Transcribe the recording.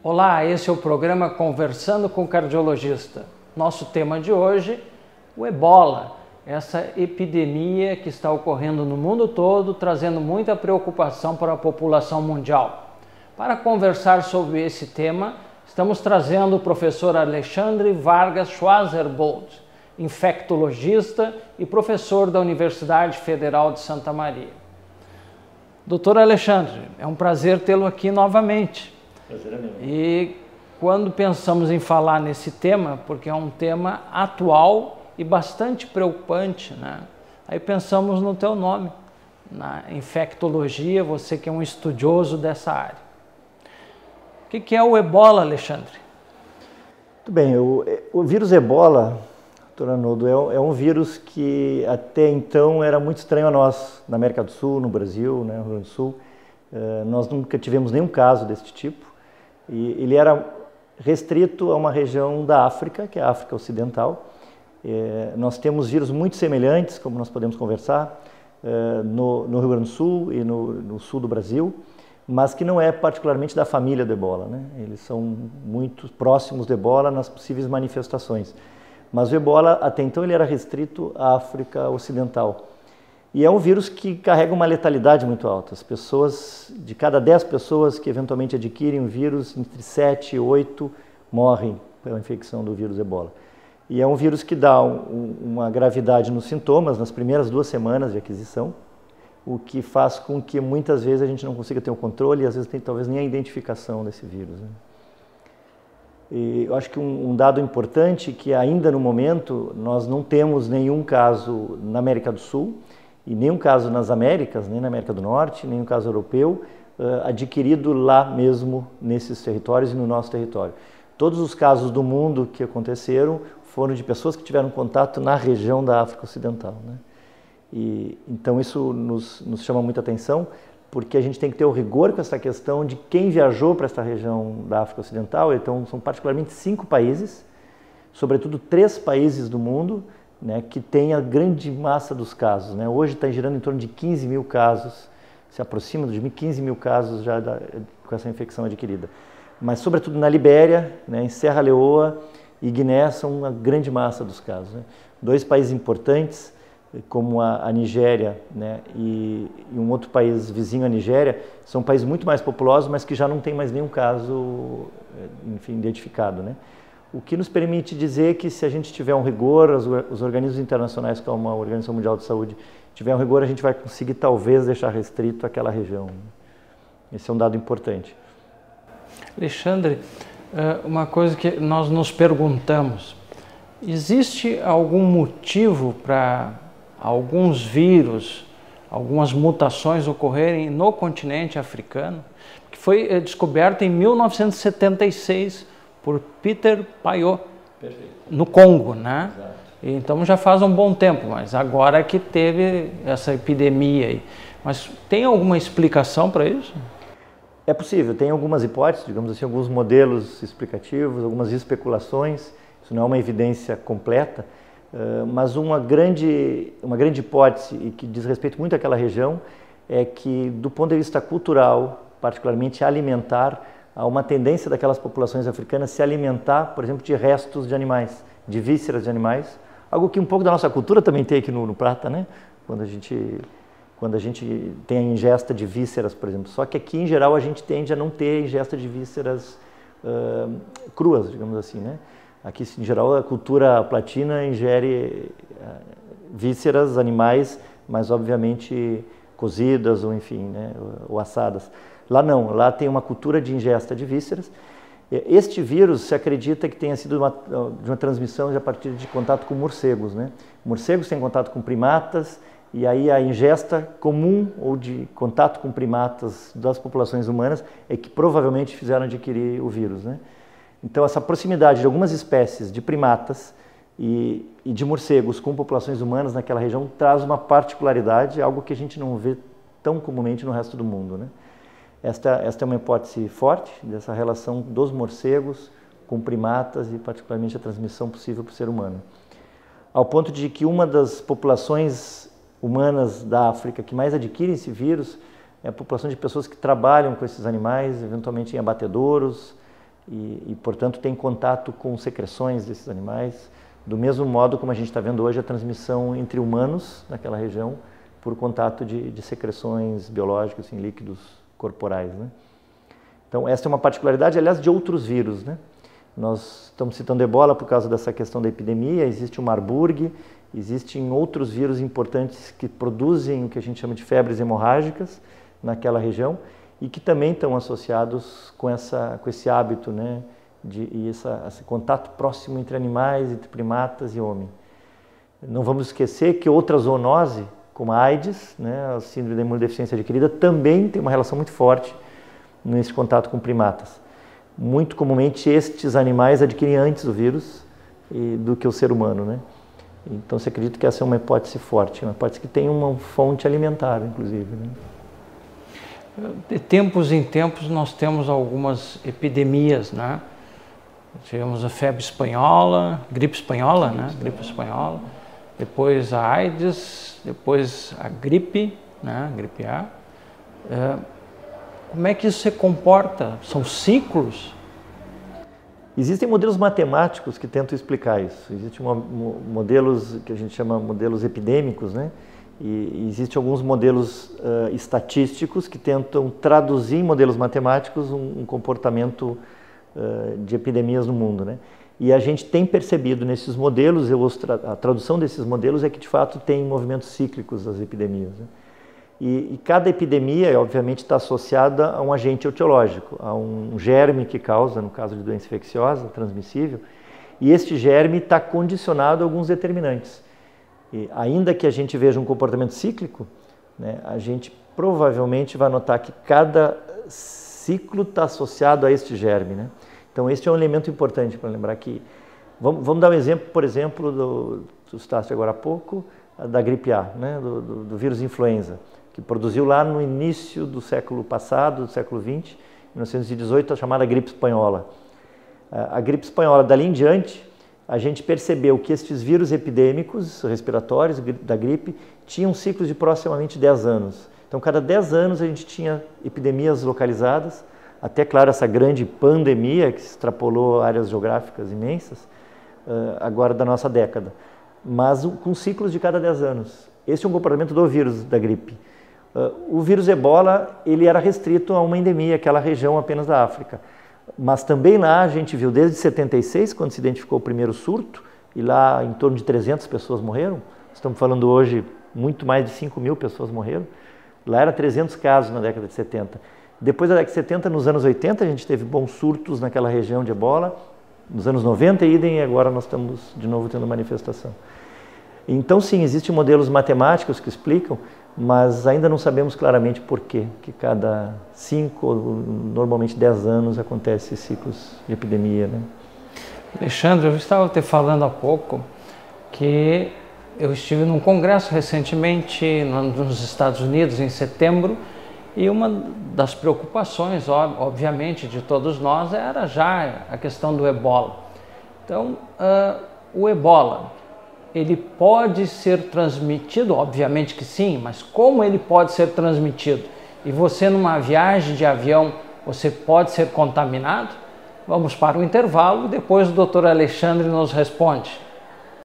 Olá, esse é o programa Conversando com o Cardiologista. Nosso tema de hoje, o Ebola, essa epidemia que está ocorrendo no mundo todo, trazendo muita preocupação para a população mundial. Para conversar sobre esse tema, estamos trazendo o professor Alexandre Vargas Schwarzerbold, infectologista e professor da Universidade Federal de Santa Maria. Doutor Alexandre, é um prazer tê-lo aqui novamente. Prazer é meu. E quando pensamos em falar nesse tema, porque é um tema atual e bastante preocupante, né? Aí pensamos no teu nome, na infectologia, você que é um estudioso dessa área. O que é o Ebola, Alexandre? Muito bem, o vírus Ebola, doutor Arnoldo, é um vírus que até então era muito estranho a nós, na América do Sul, no Brasil, né, no Rio Grande do Sul. Nós nunca tivemos nenhum caso desse tipo. E ele era restrito a uma região da África, que é a África Ocidental. Nós temos vírus muito semelhantes, como nós podemos conversar, no Rio Grande do Sul e no sul do Brasil, mas que não é particularmente da família do Ebola, né? Eles são muito próximos do Ebola nas possíveis manifestações. Mas o Ebola, até então, ele era restrito à África Ocidental. E é um vírus que carrega uma letalidade muito alta. As pessoas, de cada 10 pessoas que eventualmente adquirem o vírus, entre 7 e 8 morrem pela infecção do vírus Ebola. E é um vírus que dá uma gravidade nos sintomas nas primeiras 2 semanas de aquisição, o que faz com que muitas vezes a gente não consiga ter um controle e às vezes talvez nem a identificação desse vírus, né? E eu acho que um dado importante que ainda no momento nós não temos nenhum caso na América do Sul, e nenhum caso nas Américas, nem na América do Norte, nenhum caso europeu, adquirido lá mesmo nesses territórios e no nosso território. Todos os casos do mundo que aconteceram foram de pessoas que tiveram contato na região da África Ocidental, né? E então isso nos chama muita atenção, porque a gente tem que ter o rigor com essa questão de quem viajou para esta região da África Ocidental. Então são particularmente 5 países, sobretudo 3 países do mundo, né, que tem a grande massa dos casos, né? Hoje está girando em torno de 15 mil casos, se aproxima de 15 mil casos já com essa infecção adquirida. Mas sobretudo na Libéria, né, em Serra Leoa e Guiné são a grande massa dos casos, né? 2 países importantes, como a Nigéria, né, e um outro país vizinho à Nigéria, são países muito mais populosos, mas que já não tem mais nenhum caso, enfim, identificado, né? O que nos permite dizer que se a gente tiver um rigor, os organismos internacionais como a Organização Mundial de Saúde tiver um rigor, a gente vai conseguir talvez deixar restrito aquela região. Esse é um dado importante. Alexandre, uma coisa que nós nos perguntamos, existe algum motivo para alguns vírus, algumas mutações ocorrerem no continente africano, que foi descoberto em 1976 por Peter Payot, no Congo, né? Exato. Então já faz um bom tempo, mas agora que teve essa epidemia aí. Mas tem alguma explicação para isso? É possível, tem algumas hipóteses, digamos assim, alguns modelos explicativos, algumas especulações. Isso não é uma evidência completa, mas uma grande hipótese, e que diz respeito muito àquela região, é que do ponto de vista cultural, particularmente alimentar, há uma tendência daquelas populações africanas se alimentar, por exemplo, de restos de animais, de vísceras de animais, algo que um pouco da nossa cultura também tem aqui no Prata, né? Quando a gente tem a ingesta de vísceras, por exemplo. Só que aqui, em geral, a gente tende a não ter ingesta de vísceras cruas, digamos assim, né? Aqui, em geral, a cultura platina ingere vísceras, animais, mas obviamente cozidas ou enfim, né? Ou assadas. Lá não, lá tem uma cultura de ingesta de vísceras. Este vírus se acredita que tenha sido de uma transmissão a partir de contato com morcegos, né? Morcegos têm contato com primatas, e aí a ingesta comum ou de contato com primatas das populações humanas é que provavelmente fizeram adquirir o vírus, né? Então essa proximidade de algumas espécies de primatas e de morcegos com populações humanas naquela região traz uma particularidade, algo que a gente não vê tão comumente no resto do mundo, né? Esta é uma hipótese forte dessa relação dos morcegos com primatas e particularmente a transmissão possível para o ser humano. Ao ponto de que uma das populações humanas da África que mais adquirem esse vírus é a população de pessoas que trabalham com esses animais, eventualmente em abatedouros, e, portanto, tem contato com secreções desses animais, do mesmo modo como a gente está vendo hoje a transmissão entre humanos naquela região por contato de secreções biológicas, assim, líquidos corporais, né? Então, essa é uma particularidade, aliás, de outros vírus, né? Nós estamos citando ebola por causa dessa questão da epidemia, existe o Marburg, existem outros vírus importantes que produzem o que a gente chama de febres hemorrágicas naquela região e que também estão associados com esse hábito, né, esse contato próximo entre animais, entre primatas e homem. Não vamos esquecer que outra zoonose, como a AIDS, né, a síndrome da imunodeficiência adquirida, também tem uma relação muito forte nesse contato com primatas. Muito comumente estes animais adquirem antes o vírus do que o ser humano, né? Então se acredita que essa é uma hipótese forte, uma hipótese que tem uma fonte alimentar, inclusive, né? De tempos em tempos nós temos algumas epidemias, né? Tivemos a febre espanhola, gripe espanhola, né? Gripe espanhola, depois a AIDS, depois a gripe, né? Gripe A. Como é que isso se comporta? São ciclos? Existem modelos matemáticos que tentam explicar isso. Existem modelos que a gente chama modelos epidêmicos, né? E existem alguns modelos estatísticos que tentam traduzir em modelos matemáticos um comportamento de epidemias no mundo, né? E a gente tem percebido nesses modelos, a tradução desses modelos é que de fato tem movimentos cíclicos das epidemias, né? E cada epidemia, obviamente, está associada a um agente etiológico, a um germe que causa, no caso de doença infecciosa, transmissível, e este germe está condicionado a alguns determinantes. E ainda que a gente veja um comportamento cíclico, né, a gente provavelmente vai notar que cada ciclo está associado a este germe, né? Então, este é um elemento importante para lembrar que... Vamos dar um exemplo, por exemplo, tu citaste agora há pouco, da gripe A, né, do vírus influenza, que produziu lá no início do século passado, do século XX, 1918, a chamada gripe espanhola. A gripe espanhola, dali em diante, a gente percebeu que estes vírus epidêmicos respiratórios da gripe tinham ciclos de aproximadamente 10 anos. Então, cada 10 anos a gente tinha epidemias localizadas, até, claro, essa grande pandemia que extrapolou áreas geográficas imensas, agora da nossa década, mas com ciclos de cada 10 anos. Esse é um comportamento do vírus da gripe. O vírus ebola, ele era restrito a uma endemia, aquela região apenas da África. Mas também lá a gente viu desde 76, quando se identificou o primeiro surto, e lá em torno de 300 pessoas morreram. Estamos falando hoje, muito mais de 5.000 pessoas morreram. Lá era 300 casos na década de 70. Depois da década de 70, nos anos 80, a gente teve bons surtos naquela região de ebola. Nos anos 90, idem, e agora nós estamos de novo tendo manifestação. Então, sim, existem modelos matemáticos que explicam, mas ainda não sabemos claramente por quê, que cada 5 ou normalmente 10 anos acontecem ciclos de epidemia, né? Alexandre, eu estava te falando há pouco que eu estive num congresso recentemente nos Estados Unidos, em setembro, e uma das preocupações, obviamente, de todos nós era já a questão do ebola. Então, o ebola, ele pode ser transmitido? Obviamente que sim, mas como ele pode ser transmitido? E você, numa viagem de avião, você pode ser contaminado? Vamos para o intervalo e depois o Dr. Alexandre nos responde.